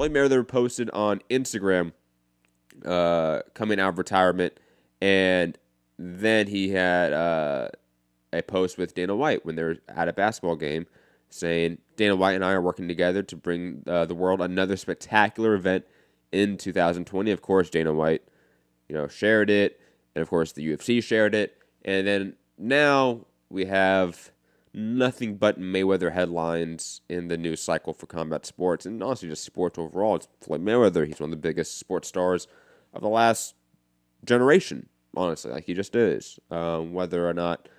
Floyd Mayweather posted on Instagram coming out of retirement, and then he had a post with Dana White when they were at a basketball game saying, Dana White and I are working together to bring the world another spectacular event in 2020. Of course, Dana White, shared it, and of course the UFC shared it, and then now we have nothing but Mayweather headlines in the news cycle for combat sports, and honestly just sports overall. It's Floyd Mayweather. He's one of the biggest sports stars of the last generation, honestly. Like, he just is. Whether or not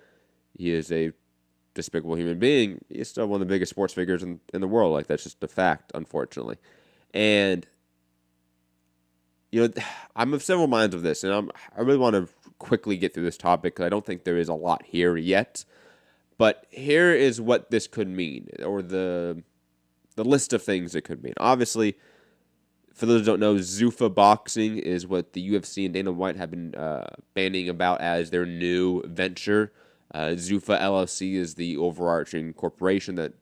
he is a despicable human being, he's still one of the biggest sports figures in the world. Like, that's just a fact, unfortunately. And, I'm of several minds of this, and I really want to quickly get through this topic because I don't think there is a lot here yet. But here is what this could mean, or the list of things it could mean. Obviously, for those who don't know, Zuffa boxing is what the UFC and Dana White have been banning about as their new venture. Zuffa LLC is the overarching corporation that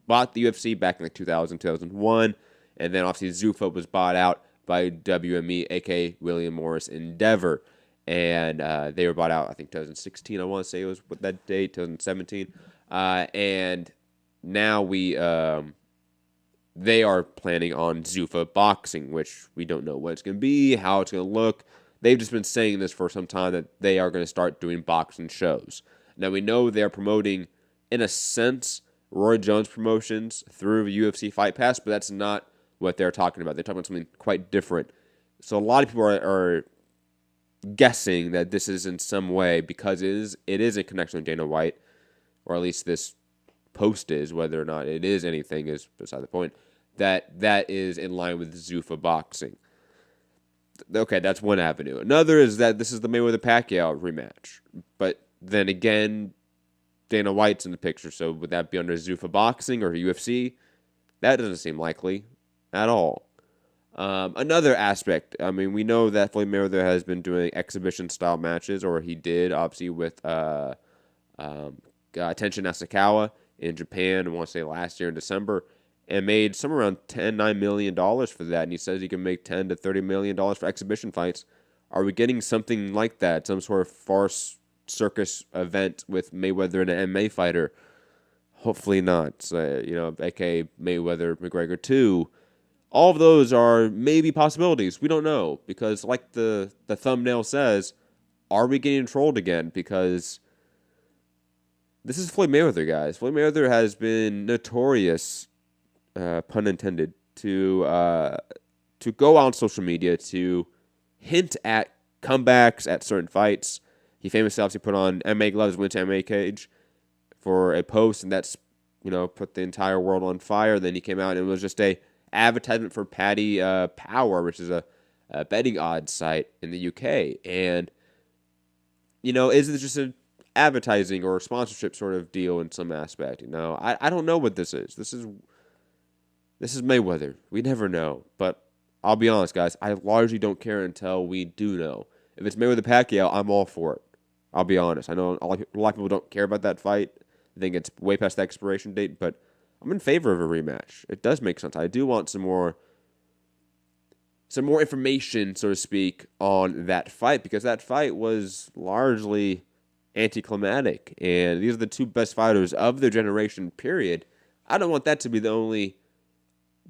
bought the UFC back in 2000, 2001. And then obviously Zuffa was bought out by WME, a.k.a. William Morris Endeavor. And they were bought out, I think, 2016, I want to say it was with that date, 2017. And now they are planning on Zuffa boxing, which we don't know what it's going to be, how it's going to look. They've just been saying this for some time, that they are going to start doing boxing shows. Now, we know they're promoting, in a sense, Roy Jones promotions through UFC Fight Pass, but that's not what they're talking about. They're talking about something quite different. So a lot of people are guessing that this is in some way, because it is in connection with Dana White, or at least this post is. Whether or not it is anything is beside the point. That is in line with Zuffa boxing. Okay, that's one avenue. Another is that this is the Mayweather-Pacquiao rematch. But then again, Dana White's in the picture, so would that be under Zuffa boxing or UFC? That doesn't seem likely at all. Another aspect, we know that Floyd Mayweather has been doing exhibition-style matches, or he did, obviously, with Tenshin Nasukawa in Japan, I want to say last year in December, and made somewhere around $9 million for that, and he says he can make $10 to $30 million for exhibition fights. Are we getting something like that, some sort of farce circus event with Mayweather and an MMA fighter? Hopefully not. A.k.a. Mayweather McGregor 2. All of those are maybe possibilities. We don't know, because like the thumbnail says, are we getting trolled again? Because this is Floyd Mayweather, guys. Floyd Mayweather has been notorious, pun intended, to go on social media to hint at comebacks at certain fights. He famously obviously put on MMA gloves, went to MMA cage for a post, and that's put the entire world on fire. Then he came out and it was just a advertisement for Paddy Power, which is a betting odds site in the UK. And, is it just an advertising or sponsorship sort of deal in some aspect? I don't know what this is. This is Mayweather. We never know. But I'll be honest, guys, I largely don't care until we do know. If it's Mayweather-Pacquiao, I'm all for it. I'll be honest. I know a lot of people don't care about that fight. I think it's way past the expiration date, but I'm in favor of a rematch. It does make sense. I do want some more information, so to speak, on that fight, because that fight was largely anticlimactic, and these are the two best fighters of their generation, period. I don't want that to be the only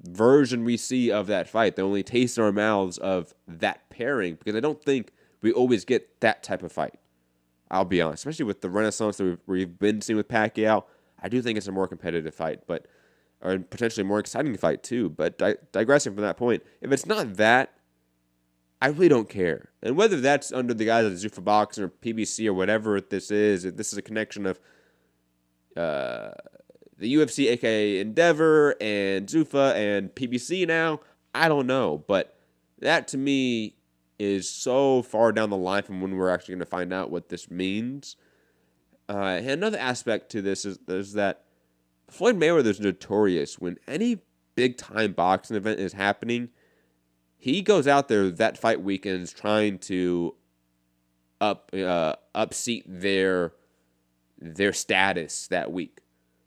version we see of that fight, the only taste in our mouths of that pairing, because I don't think we always get that type of fight. I'll be honest, especially with the renaissance that we've been seeing with Pacquiao. I do think it's a more competitive fight, or potentially a more exciting fight too. But digressing from that point, if it's not that, I really don't care. And whether that's under the guise of Zuffa boxing or PBC or whatever this is a connection of the UFC, aka Endeavor, and Zuffa and PBC now, I don't know. But that to me is so far down the line from when we're actually going to find out what this means. And another aspect to this is that Floyd Mayweather is notorious when any big-time boxing event is happening. He goes out there that fight weekends trying to upseat their status that week.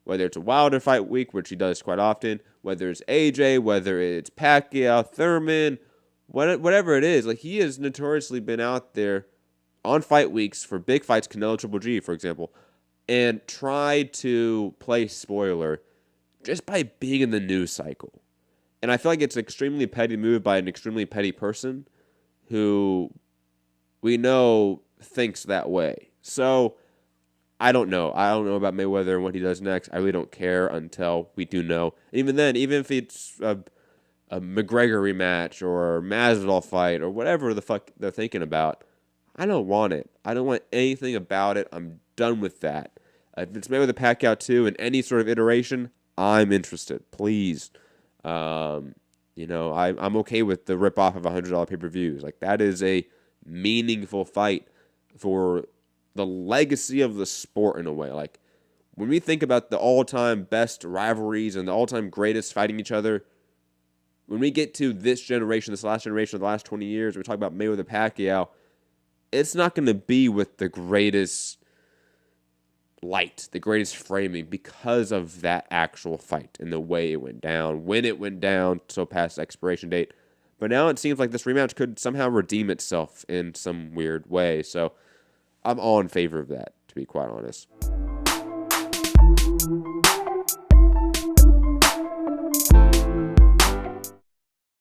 whether it's a Wilder fight week, which he does quite often, whether it's AJ, whether it's Pacquiao, Thurman, whatever it is. Like, he has notoriously been out there on fight weeks for big fights, Canelo Triple G, for example, and tried to play spoiler just by being in the news cycle. And I feel like it's an extremely petty move by an extremely petty person who we know thinks that way. So I don't know. I don't know about Mayweather and what he does next. I really don't care until we do know. Even then, even if it's a McGregor rematch or Masvidal fight or whatever the fuck they're thinking about, I don't want it. I don't want anything about it. I'm done with that. If it's Mayweather Pacquiao 2 in any sort of iteration, I'm interested. Please. I'm okay with the rip-off of $100 pay-per-views. Like, that is a meaningful fight for the legacy of the sport in a way. Like, when we think about the all-time best rivalries and the all-time greatest fighting each other, when we get to this generation, this last generation of the last 20 years, we talk about Mayweather Pacquiao, it's not going to be with the greatest light, the greatest framing, because of that actual fight and the way it went down, when it went down, so past expiration date. But now it seems like this rematch could somehow redeem itself in some weird way. So I'm all in favor of that, to be quite honest.